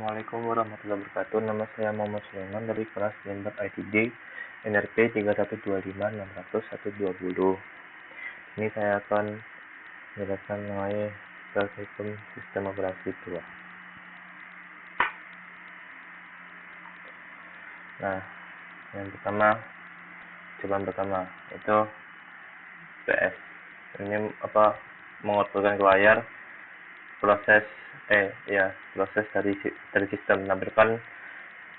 Assalamualaikum warahmatullahi wabarakatuh. Nama saya Muhammad Sulaiman dari kelas Jember ITD NRP 31256000120. Ini saya akan menjelaskan mengenai sistem sistem operasi 2. Nah, yang pertama, cobaan pertama itu PS. Ini mengoutputkan ke layar proses dari sistem, menampilkan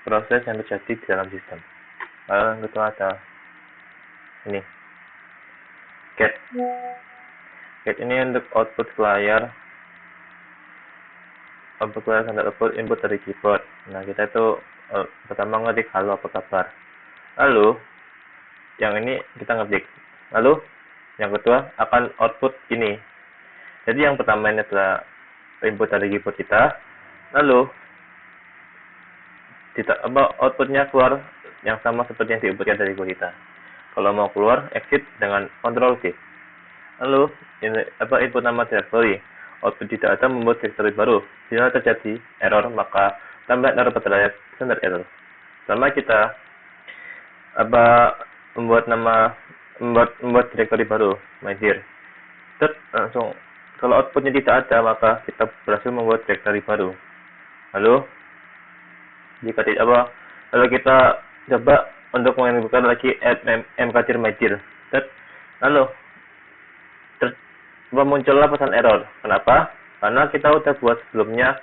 proses yang terjadi di dalam sistem. Lalu yang kedua ada ini get ini untuk output ke layar, standar output input dari keyboard. Nah, kita itu pertama ngetik halo apa kabar, lalu yang ini kita ngetik, lalu yang kedua akan output ini. Jadi yang pertama ini adalah input dari keyboard kita, lalu outputnya keluar yang sama seperti yang diinputkan dari keyboard kita. Kalau mau keluar, exit dengan Ctrl G. Lalu input nama directory, output tidak ada, membuat directory baru. Jika terjadi error, maka tambahan error pada standard error. Selama kita membuat directory baru, mydir, langsung. Kalau outputnya tidak ada, maka kita berhasil membuat directory baru. Lalu jika tidak lalu kita coba untuk menginputkan lagi add mkdir mydir. Lalu muncullah pesan error. Kenapa? Karena kita udah buat sebelumnya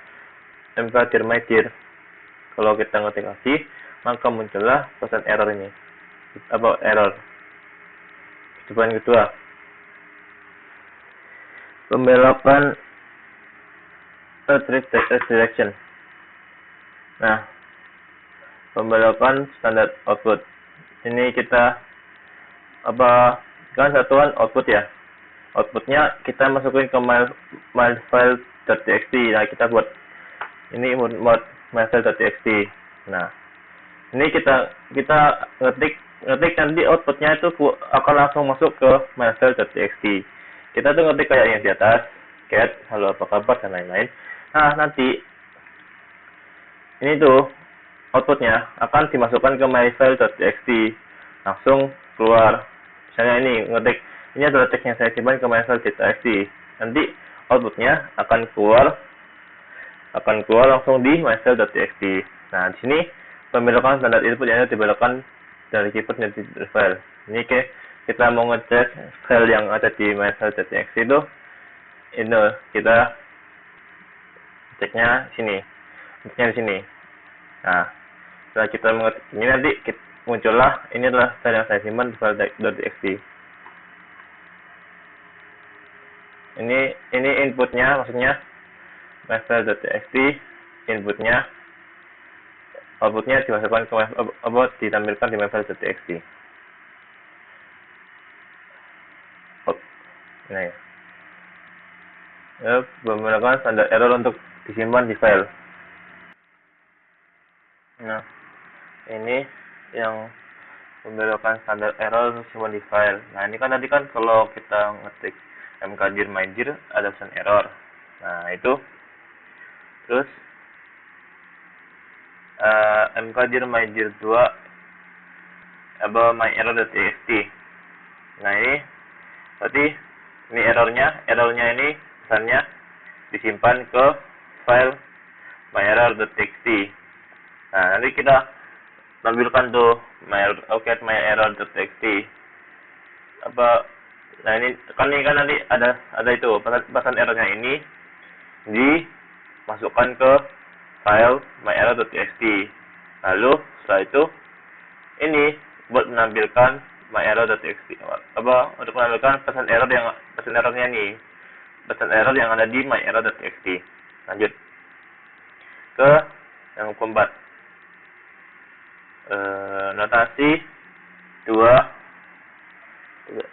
mkdir mydir. Kalau kita ngetik lagi, maka muncullah pesan error ini. Error. Cobaan kedua, pembelokan redirection. Nah, pembelokan standar output. Ini kita kan satuan output ya. Outputnya kita masukin ke milefile.txt. Nah, kita buat ini mode milefile.txt. Nah, ini kita ngetik nanti outputnya itu akan langsung masuk ke milefile.txt. Kita tuh ngetik kayak yang di atas, get, halo apa kabar, dan lain-lain. Nah, nanti ini tuh outputnya akan dimasukkan ke myfile.txt, langsung keluar. Misalnya ini ngetik, ini adalah teks yang saya simpan ke myfile.txt. Nanti outputnya akan keluar langsung di myfile.txt. Nah, di sini pembelokan standar input yang dibelokkan dari keyboard menjadi file. Ini kita mau ngecek file yang ada di myfile.txt itu kita ceknya di sini. Nah, setelah kita mengetik ini, nanti muncullah ini adalah file yang saya simpan di file.txt. Ini inputnya, maksudnya myfile.txt, inputnya, outputnya dimasukkan ke ditampilkan di myfile.txt. Nah, ya, menggunakan standar error untuk disimpan di file. Nah, ini yang pembelokan standar error untuk disimpan di file. Nah, ini kan tadi kan kalau kita ngetik mkdir mydir ada pesan error. Nah, itu terus mkdir mydir 2 myerror.txt. Nah, ini berarti ini errornya ini pesannya disimpan ke file myerror.txt. Nah, nanti kita tampilkan tuh myerror.txt. Nah, ini kan nanti ada itu pesan errornya ini dimasukkan ke file myerror.txt. Lalu setelah itu ini buat menampilkan myerror.txt. Untuk menampilkan pesan error yang ada di myerror.txt. Lanjut ke yang keempat, notasi 2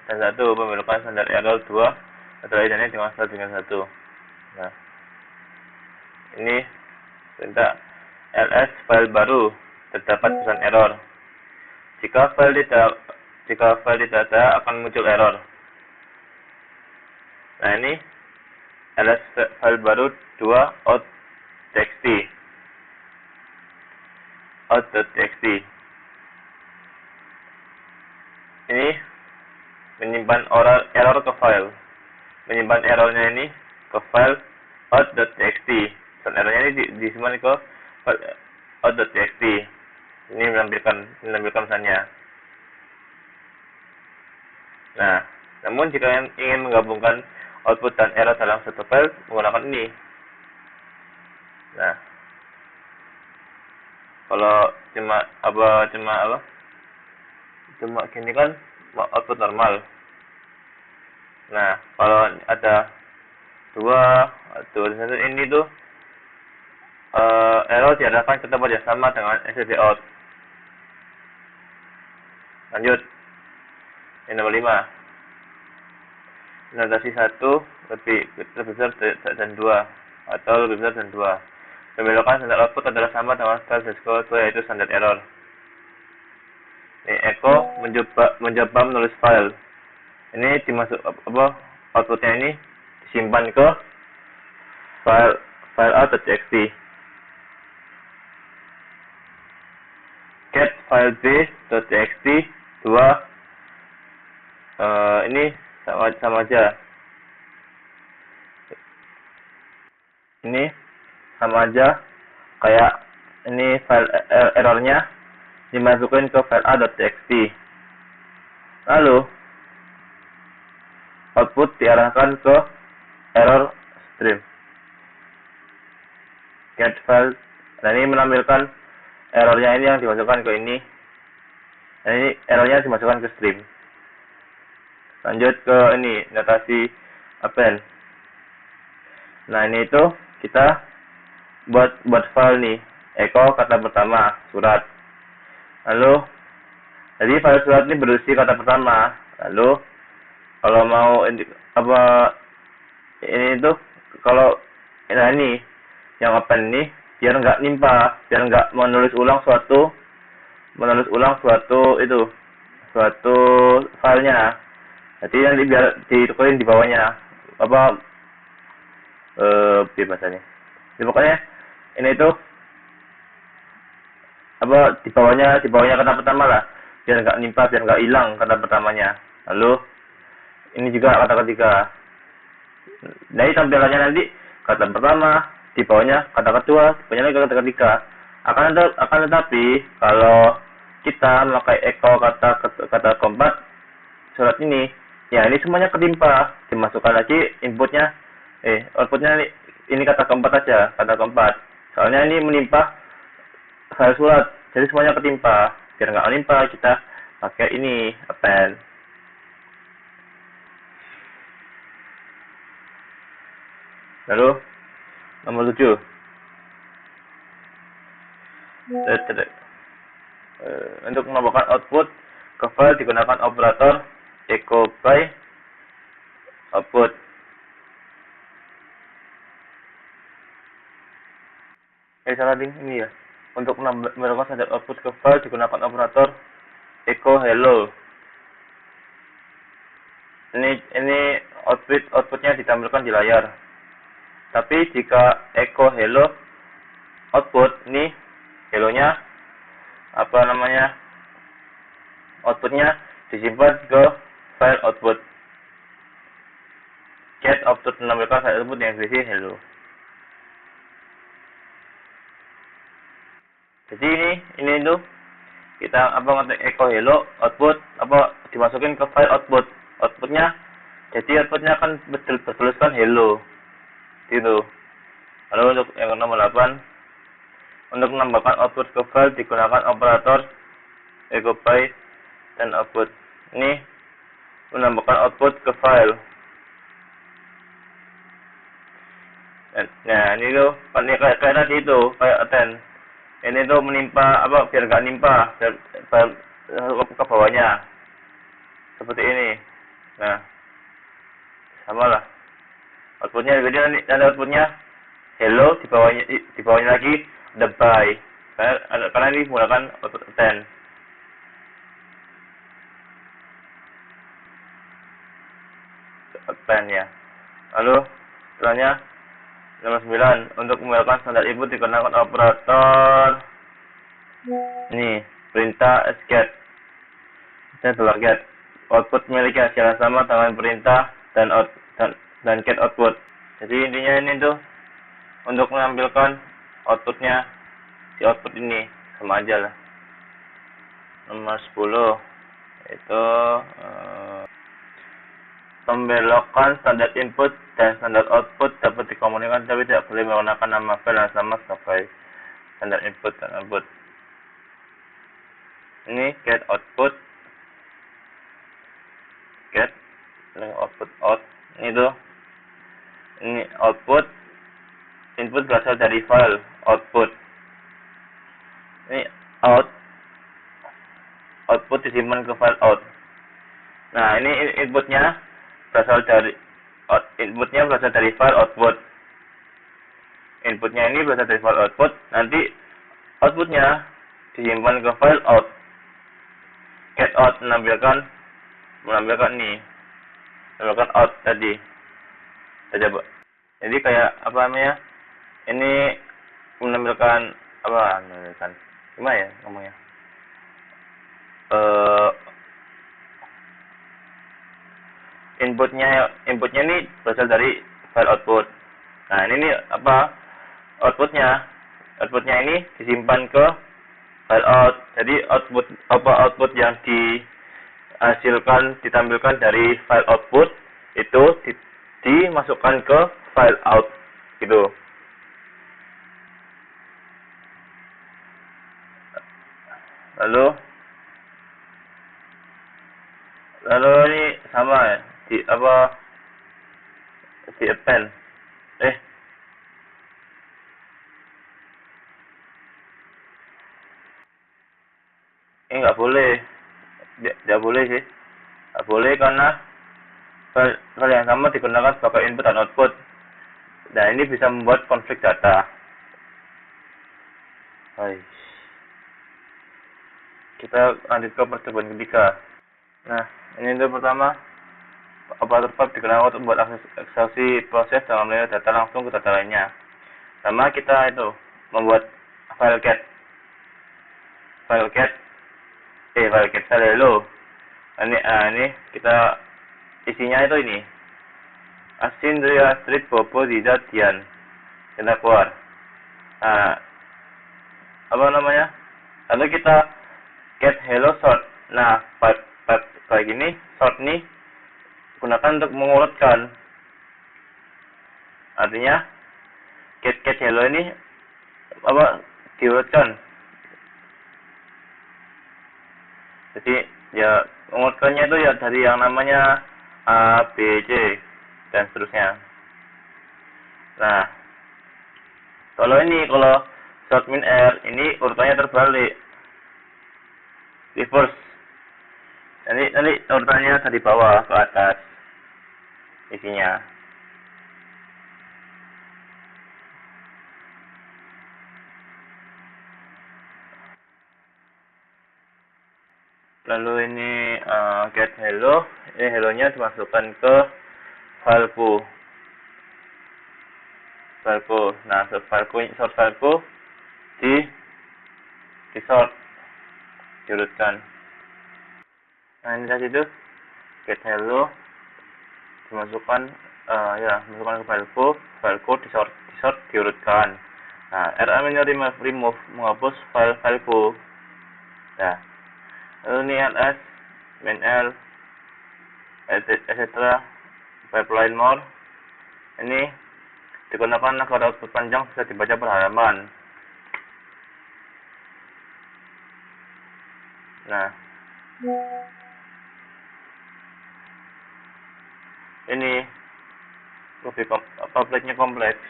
dan 1, pembelokan standar error 2 adalah identik dengan 1 dengan 1. Nah, ini perintah ls file baru terdapat pesan error. Jika file tidak ada, akan muncul error. Nah, ini ls file baru 2 out.txt. out.txt. Ini menyimpan error ke file. Menyimpan errornya ini ke file out.txt. Dan errornya ini disimpan ke file out.txt. Ini menampilkan pesannya. Nah, namun jika ingin menggabungkan output dan error dalam satu file menggunakan ini. Nah, kalau cuma gini kan output normal. Nah, kalau ada dua ini tuh error diarahkan ke tempat yang sama dengan stdout. Lanjut, yang nomor 5, notasi 1 lebih besar dan 2 atau lebih besar dan 2. Pembelokan standar output adalah sama dengan standar score 2, yaitu standar error. Ini echo mencoba menulis file. Ini dimasuk outputnya ini disimpan ke file out.txt. Get file b.txt 2 ini sama aja. Ini sama aja kayak ini file errornya dimasukin ke file a.txt. Lalu output diarahkan ke error stream. Get file. Nah, ini menampilkan errornya ini yang dimasukkan ke ini. Nah, ini errornya dimasukkan ke stream. Lanjut ke ini, notasi append. Nah, ini itu kita buat file nih. Echo kata pertama, surat. Lalu, jadi file surat ini berisi kata pertama. Lalu, kalau mau ini tuh, kalau ini yang append ini biar nggak nimpa, biar nggak menulis ulang suatu filenya. Jadi nanti biar ditukerin di bawahnya bahasanya. Jadi pokoknya ini tuh di bawahnya kata pertama lah, biar nggak nimpa, biar nggak hilang kata pertamanya. Lalu ini juga kata ketiga. Jadi tampilannya nanti kata pertama, di bawahnya kata kedua, di bawahnya lagi kata ketiga. Akan tetapi kalau kita memakai echo kata keempat surat ini, ya ini semuanya ketimpa, dimasukkan lagi outputnya ini kata keempat aja, kata keempat. Soalnya ini menimpa file surat, jadi semuanya ketimpa. Biar nggak menimpa, kita pakai ini append. Lalu nomor 7. Untuk menambahkan output ke file digunakan operator echo by output. Salah ini ya. Untuk menambahkan standar output ke file digunakan operator echo hello. Ini outputnya ditampilkan di layar. Tapi jika echo hello output, ini hello-nya outputnya disimpan ke file output. Get output menampilkan file output yang berisi hello. Jadi ini tuh kita ngetik echo hello output dimasukin ke file output. Jadi outputnya akan bertuliskan hello. Gitu. Lalu untuk yang nomor 8, untuk menambahkan output ke file digunakan operator echo by dan output. Ini menambahkan output ke file. Nah, ini tuh kayak tadi itu, kayak attend. Ini tuh menimpa biar nggak nimpa file ke bawahnya. Seperti ini. Nah, sama lah. Outputnya jadi ada outputnya hello, di bawahnya lagi the by. Karena ini menggunakan output attend. Append ya. Lalu setelahnya nomor 9, untuk menggunakan standar input digunakan operator Ini perintah get. Saya telah get. Output miliknya secara sama dengan perintah dan get output. Jadi intinya ini tuh untuk mengambilkan outputnya si output ini sama aja lah. Nomor 10 itu pembelokan standar input dan standar output dapat dikomunikasikan tapi tidak boleh menggunakan nama file yang sama sebagai standar input dan output. Ini get output, get output out. Ini tuh, ini output, input berasal dari file output. Ini output disimpan ke file out. Nah, ini inputnya berasal dari file output. Inputnya ini berasal dari file output, nanti outputnya disimpan ke file out. Get out menampilkan out tadi. Kita coba. Jadi kayak apa namanya? Ini menampilkan gimana ya ngomongnya? Inputnya ini berasal dari file output. Nah, ini nih apa outputnya ini disimpan ke file out. Jadi output yang dihasilkan ditampilkan dari file output itu dimasukkan ke file out gitu. Lalu ini sama ya, di append. Ini nggak boleh, tidak boleh sih, nggak boleh karena file yang sama digunakan sebagai input dan output. Dan ini bisa membuat konflik data. Kita lanjut ke percobaan ketiga. Nah, ini itu pertama, operator pipe digunakan untuk membuat eksekusi proses dalam layer data langsung ke data lainnya. Pertama kita itu membuat file hello. Ini kita isinya itu ini. Asin Ria Street Bobo Didat Dian. Kita keluar. Nah, lalu kita get hello sort. Nah, pipe kayak gini, sort nih gunakan untuk mengurutkan. Artinya get hello ini diurutkan. Jadi ya mengurutkannya itu ya dari yang namanya A, B, C dan seterusnya. Nah, kalau sort min R ini urutannya terbalik, reverse. Nanti urutannya dari bawah ke atas isinya. Lalu ini get hello, ini hello-nya dimasukkan ke fileku. Nah, sort fileku di sort, diurutkan. Nah, ini tadi tuh get hello dimasukkan masukkan ke fileku di sort diurutkan. Nah, remove menghapus fileku. Nah, lalu ini ls main l etc. pipeline more ini digunakan agar output panjang bisa dibaca per halaman. Nah, ini lebih publiknya kompleks.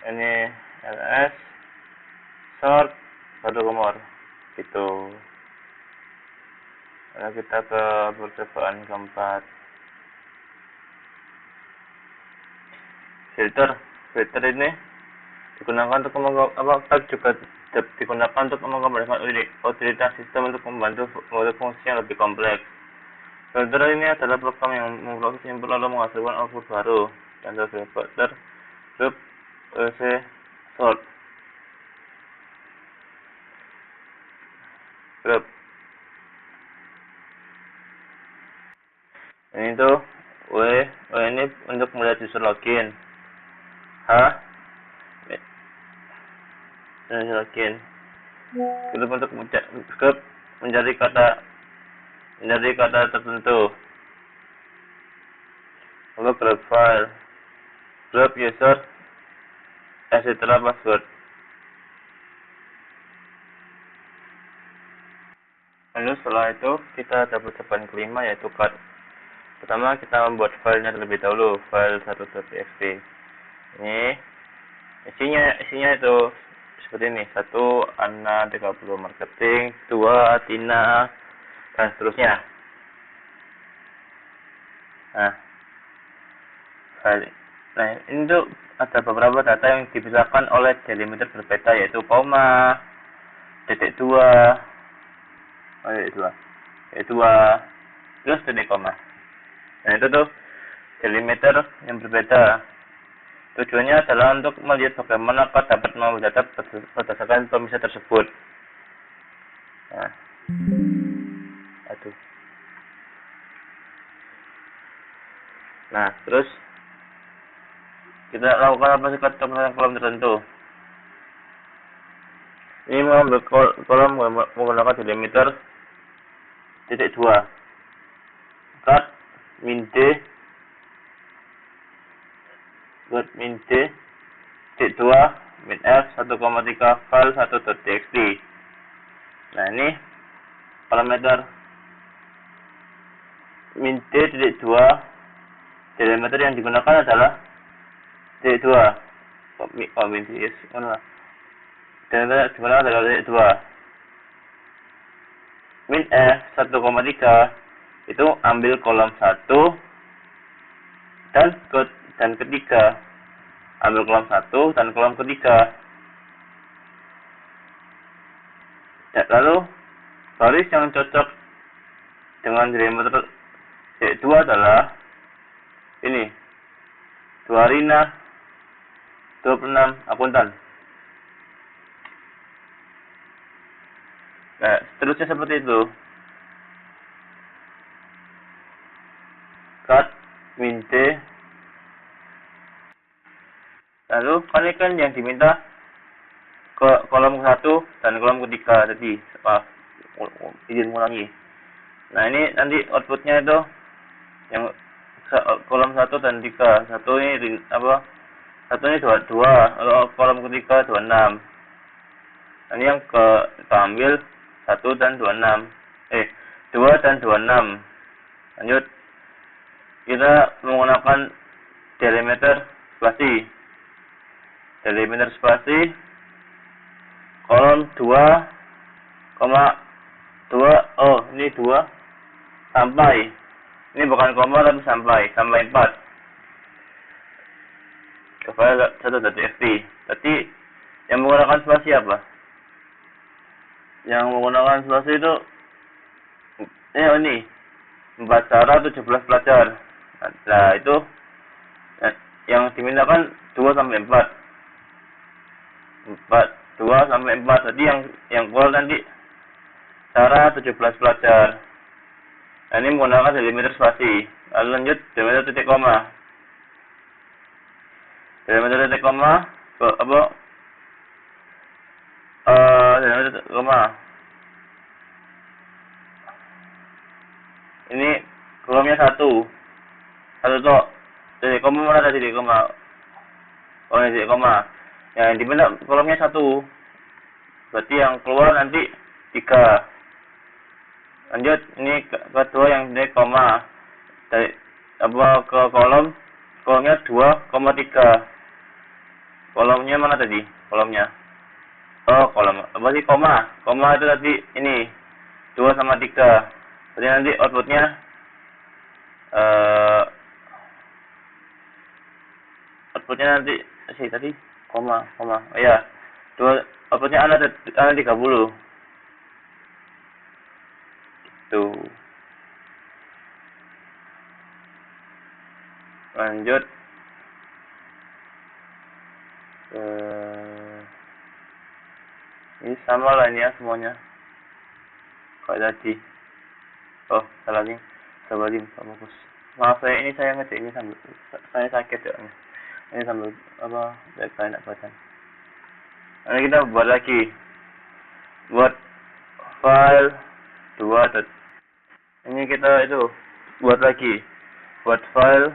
Ini ls sort more gitu. Lalu kita ke percobaan keempat. Filter ini digunakan untuk juga digunakan untuk mengembalikan utilitas sistem untuk membantu fungsi yang lebih kompleks. Filter ini adalah program yang memproses input lalu menghasilkan output baru. Contoh filter group sort. grup. Ini tuh W ini untuk melihat user login. H user login. Grup untuk grup mencari kata tertentu. Lalu grup file, grup user, etc. password. Lalu setelah itu kita dapat depan kelima yaitu cut. Pertama kita membuat filenya terlebih dahulu, file 1.txt. Ini isinya itu seperti ini: 1 Ana 30 marketing, 2 Tina, dan seterusnya. Nah ini tuh ada beberapa data yang dipisahkan oleh delimiter berbeda, yaitu koma, titik 2, terus titik koma. Nah itu tuh delimiter yang berbeda. Tujuannya adalah untuk melihat bagaimana kau dapat mengambil data berdasarkan pemisah tersebut. Nah, terus kita lakukan apa sih kolom tertentu. Ini mengambil kolom menggunakan delimiter titik 2. Cut min D titik 2 min F 1,3 file 1.txt. Nah ini parameter min D titik 2 delimiter yang digunakan adalah titik 2. Min D mana? Delimiter digunakan adalah titik 2. Min F 1,3 itu ambil kolom 1 dan ketiga. Ambil kolom 1 dan kolom ketiga. Lalu baris yang cocok dengan delimiter titik 2 adalah ini. 2 Rina 26 akuntan. Nah, seterusnya seperti itu. Cut min D. Lalu kalikan yang diminta ke kolom 1 dan kolom ketiga tadi. Izin mengulangi. Nah ini nanti outputnya itu yang kolom 1 dan 3. Satu ini 22, lalu kolom ketiga 26. Ini yang kita ambil 1 dan 26. 2 dan 26. Lanjut. Kita menggunakan delimiter spasi. Delimiter spasi kolom 2, ini 2 sampai. Ini bukan koma tapi sampai 4. Ke file 1.txt. Berarti yang menggunakan spasi apa? Yang menggunakan spasi itu ini 4 cara 17 pelajar. Nah itu yang dimintakan 2 sampai 4. 2 sampai 4. Jadi yang keluar nanti cara 17 pelajar. Nah, ini menggunakan delimiter spasi. Lalu lanjut delimiter titik koma. Delimiter titik koma delimiter titik koma. Ini kolomnya 1 tok. Titik koma mana ada titik koma? Oh, ini titik koma. Yang diminta kolomnya 1. Berarti yang keluar nanti 3. Lanjut, ini kedua yang titik koma. Dari ke kolomnya 2,3. Kolomnya mana tadi? Kolomnya. Oh, kolom. Apa sih koma? Koma itu tadi ini 2 sama 3. Jadi nanti outputnya nanti tadi koma. Oh iya. Outputnya ada 30. Tuh. Lanjut. Ini sama lah ini ya semuanya. Kok tadi? Oh, salah link. Coba link, fokus. Maaf saya ngetik ini sambil saya sakit ya. Ini sambil apa? Saya nak baca. Ini kita buat lagi. Buat file 2. Ini kita itu buat lagi. Buat file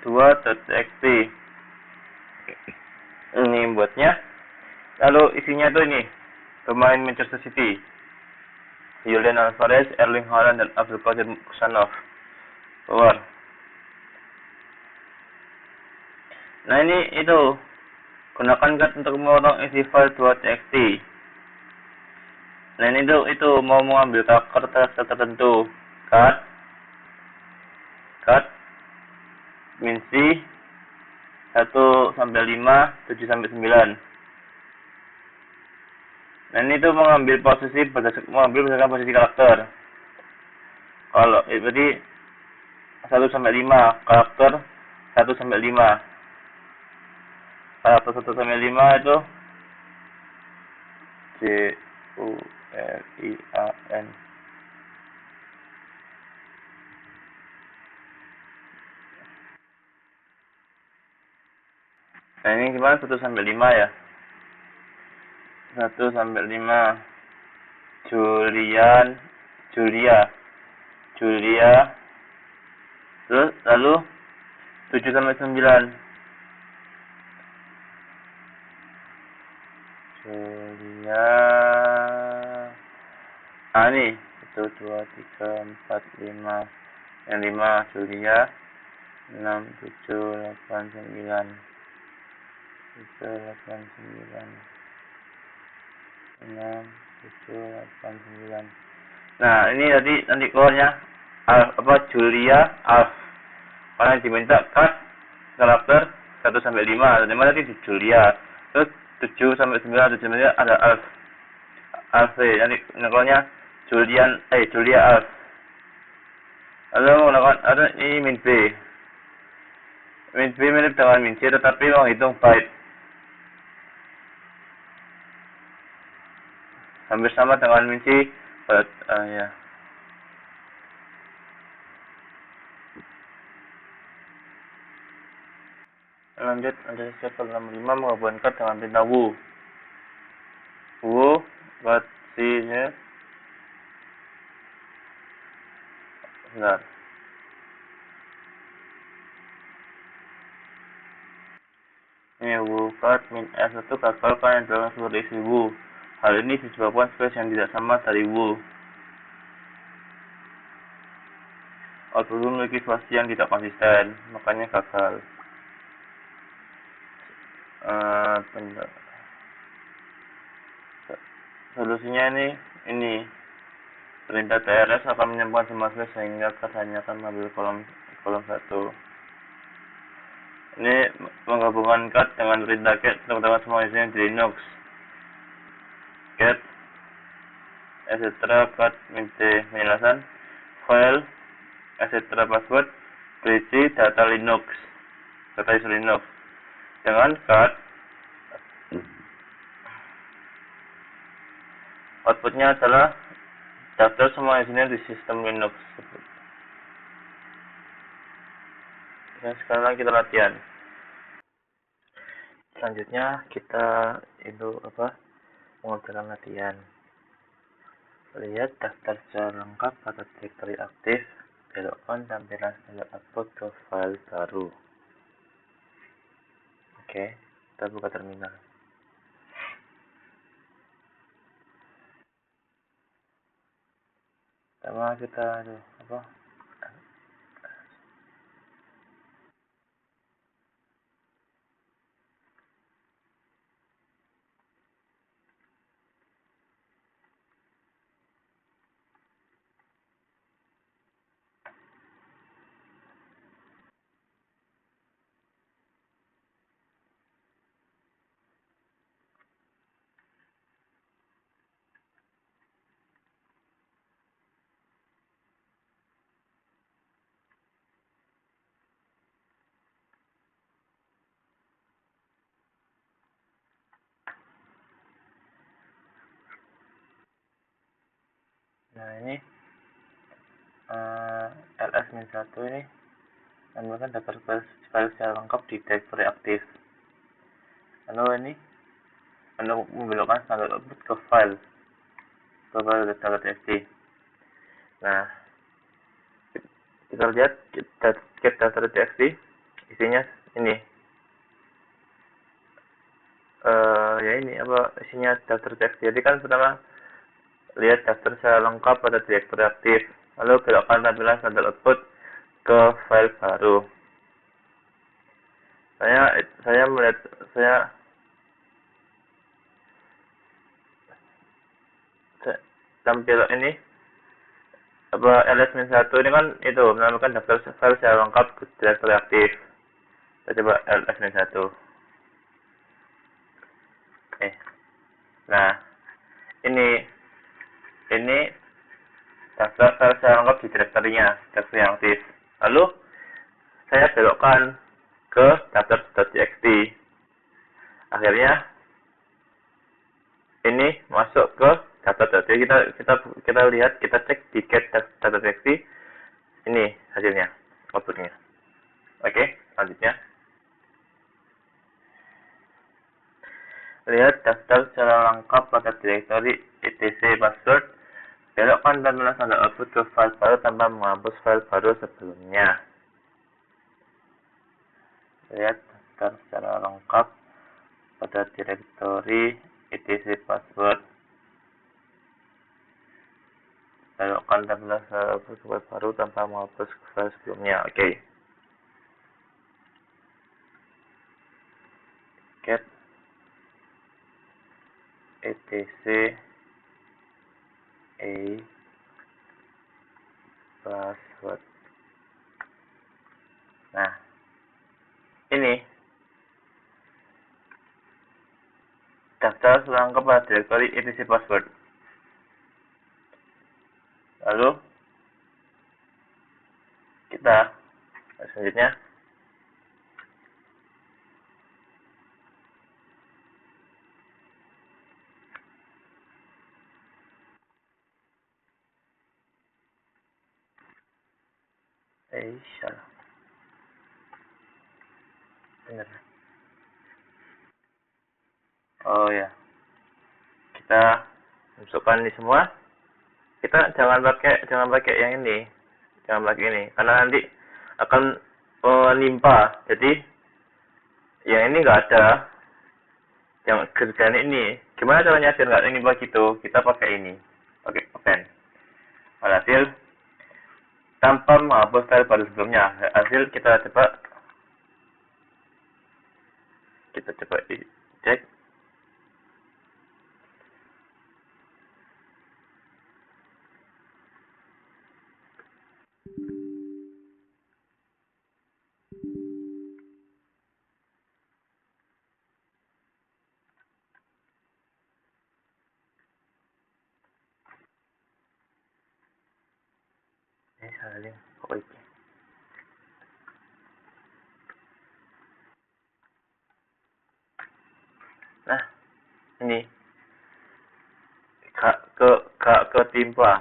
.2.txt. Ini buatnya. Lalu isinya tuh ini. Pemain Manchester City. Julian Alvarez, Erling Haaland, dan Abdulkadir Kusanov. Keluar. Nah ini itu. Gunakan cut untuk memotong isi file 2.txt. Nah ini itu mau mengambil karakter tertentu. Cut. Min C 1 sampai 5, 7 sampai 9. Nah ini tuh mengambil berdasarkan posisi karakter. Kalau berarti 1 sampai 5 karakter 1 sampai 5. Karakter 1 sampai 5 itu Julian. Nah ini gimana 1 sampai 5 ya? 1 sampai 5. Julia. Terus lalu 7 sampai 9. Julia. Ini 1 2 3 4 5. Yang 5 Julia. 6 7 8 9. 7 8 9. 6 7 8 9. Nah ini nanti keluarnya Julia Alf. Karena diminta cut karakter 1 sampai 5. Dan mana tadi Julia. Terus 7 sampai 9 ada Alf. Nanti keluarnya Julia Alf. Lalu menggunakan ada ini min B. Min B mirip dengan min C tetapi menghitung byte. Hampir sama dengan min C. Ya. Lanjut, ada step 65 menggabungkan cut dengan perintah wu. Batinya. Benar. Ini wu cut min S1 gagalkan yang dalam seperti isi wu. Hal ini disebabkan space yang tidak sama dari wu. Output memiliki spasi yang tidak konsisten, makanya gagal. Solusinya ini perintah TRS akan menyambungkan semua space sehingga cut hanya akan mengambil kolom 1. Ini menggabungkan cut dengan perintah cat untuk mendapatkan semua isinya di Linux. Cat etc. cut min C. Penjelasan file etc. password berisi data isi Linux. Dengan cut outputnya adalah daftar semua isinya di sistem Linux. Dan sekarang kita latihan. Selanjutnya kita mengerjakan latihan. Lihat daftar secara lengkap atau directory aktif. Belokkan tampilan standar output ke file baru. Oke, kita buka terminal. Pertama kita Nah, ini ls-1 ini menambahkan daftar file secara lengkap di directory aktif. Lalu ini membelokkan standar output ke file data.txt. Nah, kita lihat get data.txt isinya ini. Ya ini apa isinya data.txt. Jadi kan pertama lihat daftar secara lengkap pada direktori aktif, lalu belokkan tampilan standar output ke file baru. Saya melihat tampil ini apa ls-1 ini kan itu menambahkan daftar file secara lengkap ke direktori aktif. Kita coba ls-1. Nah, ini daftar file secara lengkap di direktori aktif. Lalu saya belokkan ke daftar.txt. Akhirnya ini masuk ke daftar.txt. Kita lihat, kita cek di get data.txt. Ini hasilnya, outputnya. Oke, selanjutnya lihat daftar secara lengkap pada direktori etc password. Belokkan tampilan standar output ke file baru tanpa menghapus file baru sebelumnya. Lihat daftar secara lengkap pada direktori etc password. Belokkan tampilan standar output ke file baru tanpa menghapus file sebelumnya. Oke. Get etc password. Nah, ini daftar selengkap pada direktori etc password. Lalu kita selanjutnya salah. Benar. Oh ya. Kita masukkan ini semua. Kita jangan pakai yang ini. Jangan pakai ini karena nanti akan menimpa. Jadi yang ini enggak ada. Yang kerjaan ini. Gimana caranya biar enggak menimpa gitu? Kita pakai ini. Pakai append. Hasil tanpa menghapus file baru sebelumnya. Hasil kita coba cek. Saling Nah, ini ketimpa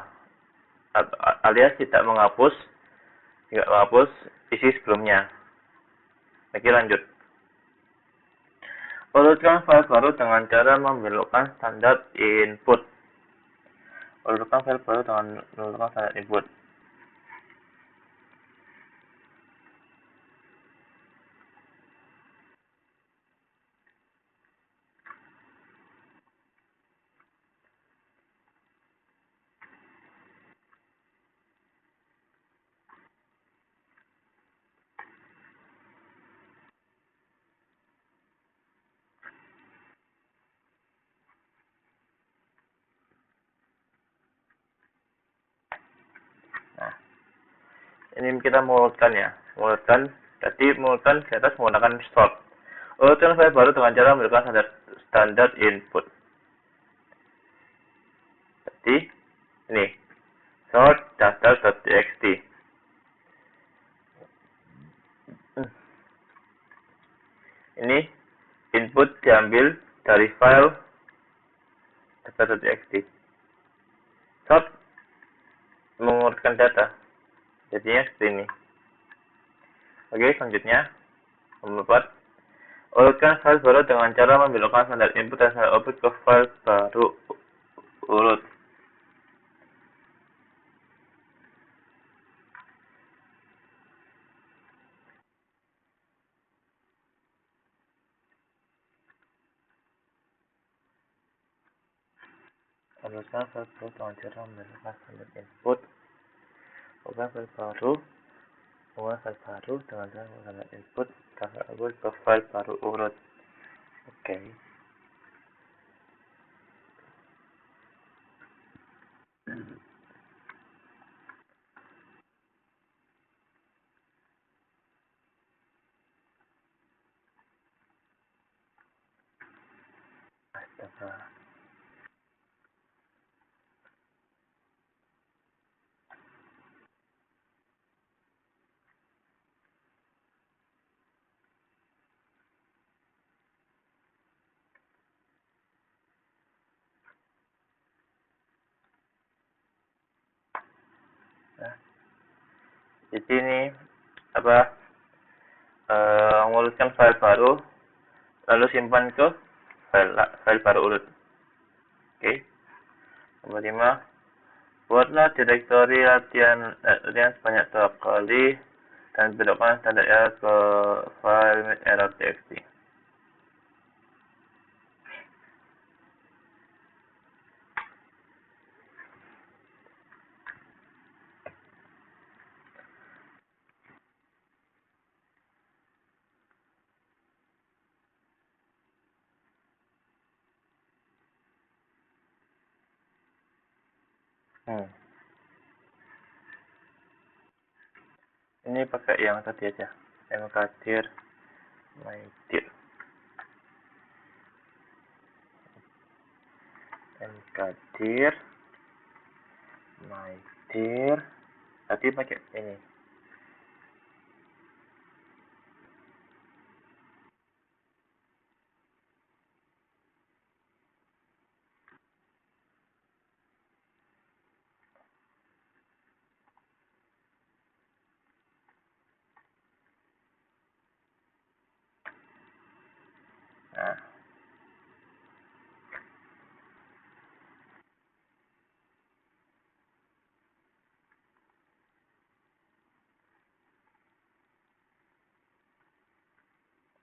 alias tidak menghapus isi sebelumnya. Oke, lanjut. Urutkan file baru dengan cara membelokkan standar input. Urutkan file baru dengan membelokkan standar input. Nah, ini kita mengurutkan ya. Mengurutkan di atas menggunakan sort. Urutkan file baru dengan cara memberikan standar input. Jadi, ini sort daftar.txt. Ini input diambil dari file daftar.txt. Sort mengurutkan data. Jadinya seperti ini. Oke, selanjutnya nomor 4. Urutkan file baru dengan cara membelokkan standar input dan standar output ke file baru. Urut. Urutkan file baru dengan cara membelokkan standar input. Urutkan file baru. Urutkan file baru dengan cara membelokkan standar input ke file output ke file baru. Urut. Oke. Astaga. Nah, jadi ini mengurutkan file baru lalu simpan ke file baru urut. Oke. Nomor 5. Buatlah direktori latihan sebanyak 2 kali dan belokkan standar error ke file error.txt. Ini pakai yang tadi aja, mkdir mydir, mkdir mydir, tadi pakai ini.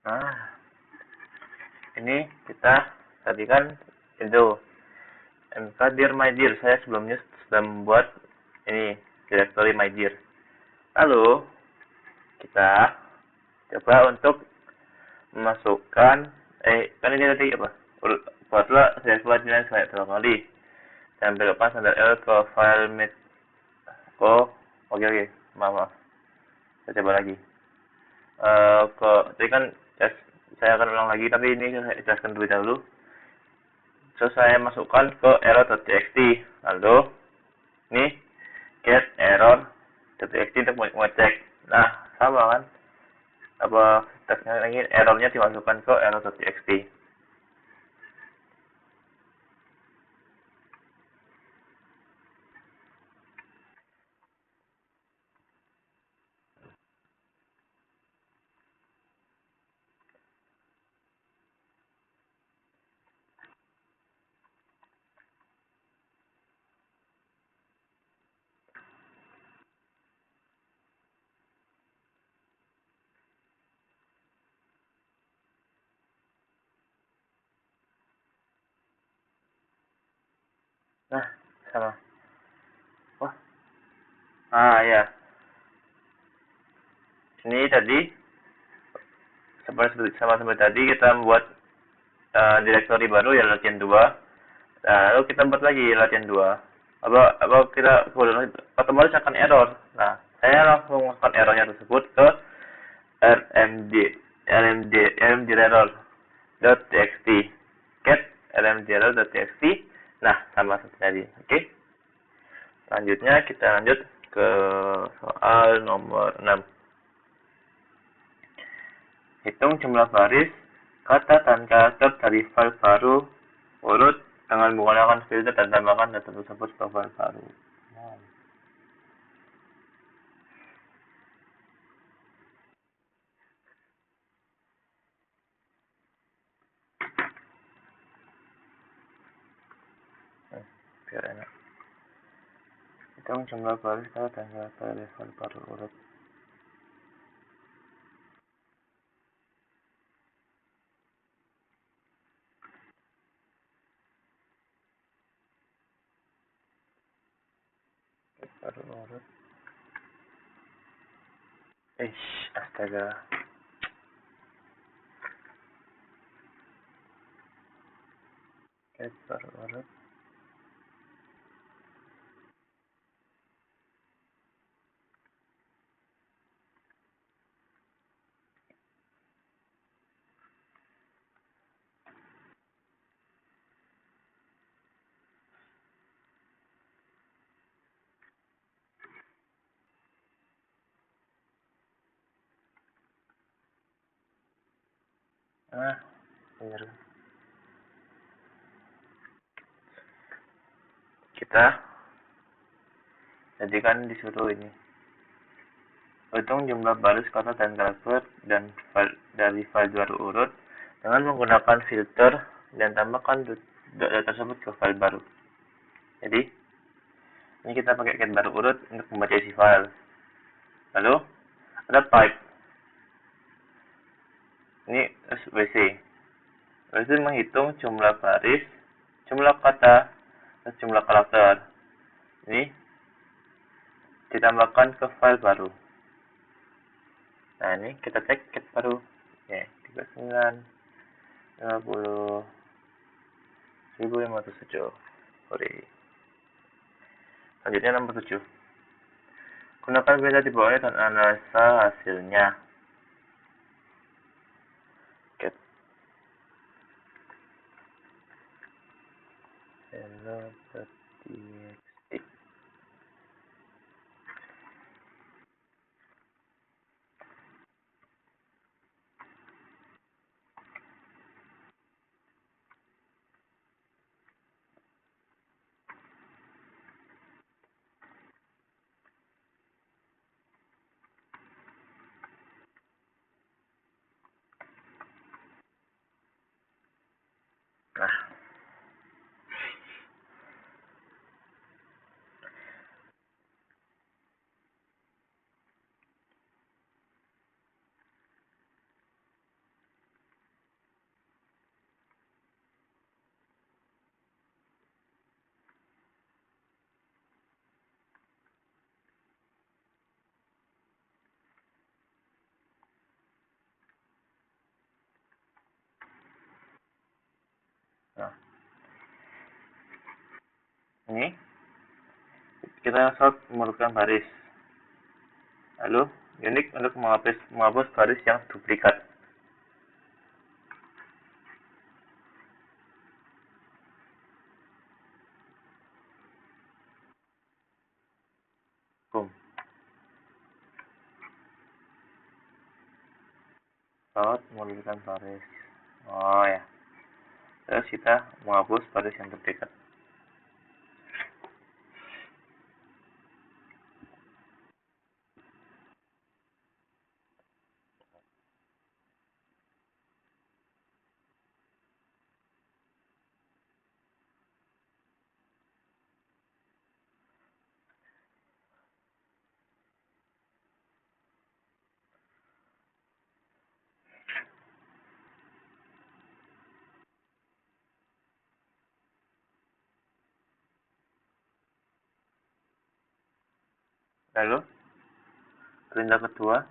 Nah, ini kita tadi kan itu mkdir mydir, saya sebelumnya sudah membuat ini directory mydir. Lalu kita coba untuk memasukkan kan ini tadi apa? Buatlah directory nilai sebanyak 2 kali dan belokkan standar error ke file mit. Oke, maaf. Saya coba lagi. Tadi kan saya akan ulang lagi, tapi ini saya jelaskan dulu dahulu. So, saya masukkan ke error.txt, lalu ini get error.txt untuk mengecek. Nah, sama kan? Teksnya lagi errornya dimasukkan ke error.txt. Nah, sama. Ya. Ini tadi seperti tadi kita membuat direktori baru ya latihan 2. Lalu kita buat lagi latihan 2. Apa kita otomatis akan error. Nah, saya langsung masukkan errornya tersebut ke rmdirerror.txt. Get rmdirerror.txt. Nah, sama seperti tadi. Oke. Selanjutnya kita lanjut ke soal nomor 6. Hitung jumlah baris, kata dan karakter dari file baru urut dengan menggunakan filter dan tambahkan data tersebut ke file baru. biar enak. Hitung jumlah baris kata tanggal pada level baru urut. Baru urut. Astaga. Baru urut. Bener. Kita jadi kan disuruh ini. Hitung jumlah baris kata dan karakter dan dari file baru urut dengan menggunakan filter dan tambahkan data tersebut ke file baru. Jadi, ini kita pakai get baru urut untuk membaca isi file. Lalu, ada pipe. Ini SVC. Lalu itu menghitung jumlah baris, jumlah kata, dan jumlah karakter. Ini ditambahkan ke file baru. Nah, ini kita cek get baru. Oke, 39 50 1507. Selanjutnya nomor 7. Gunakan beda di bawahnya dan analisa hasilnya. Get hello.txt. Nah, ini kita sort memerlukan baris. Lalu, unik untuk menghapus baris yang duplikat. Boom. Sort memerlukan baris. Oh ya. Terus kita menghapus baris yang duplikat. Lalu, perintah kedua,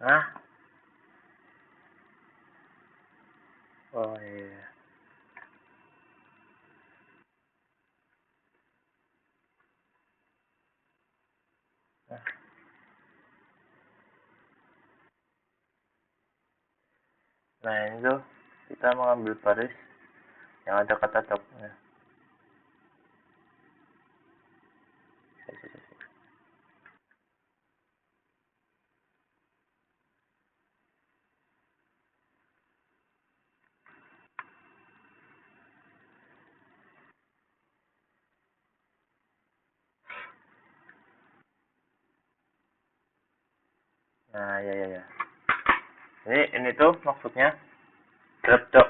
Hah? Oh iya. Nah ini tuh kita mengambil baris yang ada kata topnya. Nah ya. Ini tuh maksudnya drop dot.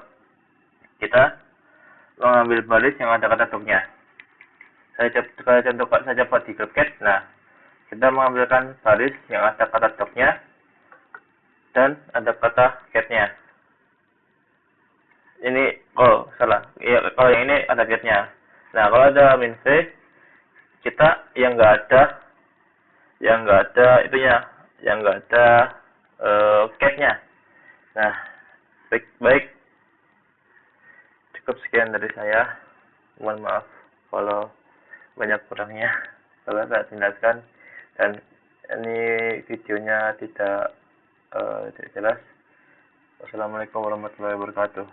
Kita mengambil baris yang ada kata topnya. Saya contohkan saja buat di CapCut. Nah, kita mengambilkan baris yang ada kata topnya dan ada kata catnya. Ini salah. Ya, kalau yang ini ada catnya. Nah, kalau ada min V, kita yang nggak ada itunya, yang nggak ada catnya. Nah, baik, cukup sekian dari saya. Mohon maaf kalau banyak kurangnya, kalau saya tindakan dan ini videonya tidak jelas. Wassalamualaikum warahmatullahi wabarakatuh.